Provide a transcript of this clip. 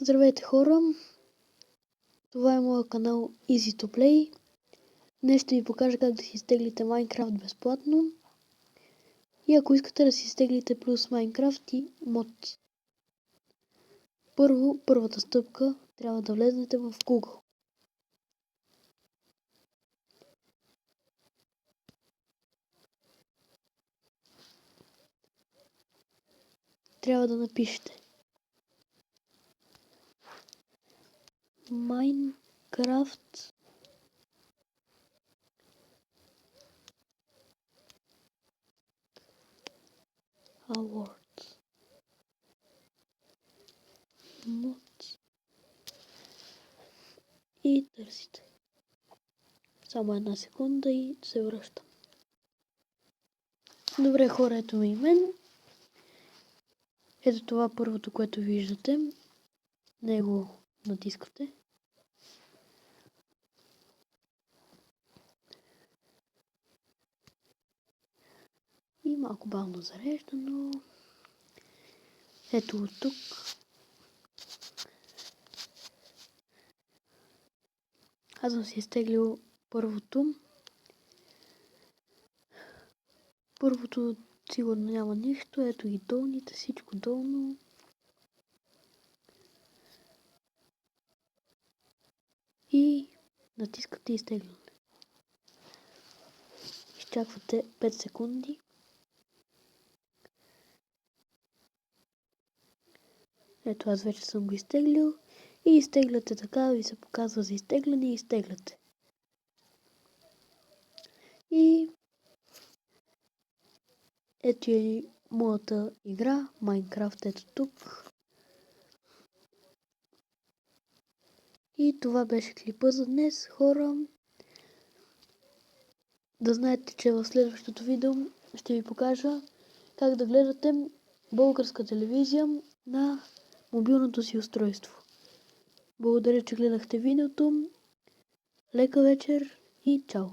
Здравейте хора, това е моят канал Easy to Play. Днес ще ви покажа как да си изтеглите Minecraft безплатно. И ако искате да си изтеглите плюс Minecraft и мод. Първата стъпка трябва да влезнете в Google. Трябва да напишете Minecraft Award мод и търсите. Само една секунда и се връщам. Добре хора, ето ми и мен. Ето това първото, което виждате. Него натискате. И малко бавно зарежда, но ето от тук. Аз съм си изтеглил първото. Първото сигурно няма нищо. Ето и долните, всичко долно. И натискате изтегляне. Изчаквате 5 секунди. Ето аз вече съм го изтеглил. И изтегляте така, ви се показва за изтегляне и изтегляте. И ето е моята игра, Minecraft, ето тук. И това беше клипа за днес, хора. Да знаете, че в следващото видео ще ви покажа как да гледате българска телевизия на мобилното си устройство. Благодаря, че гледахте видеото. Лека вечер и чао!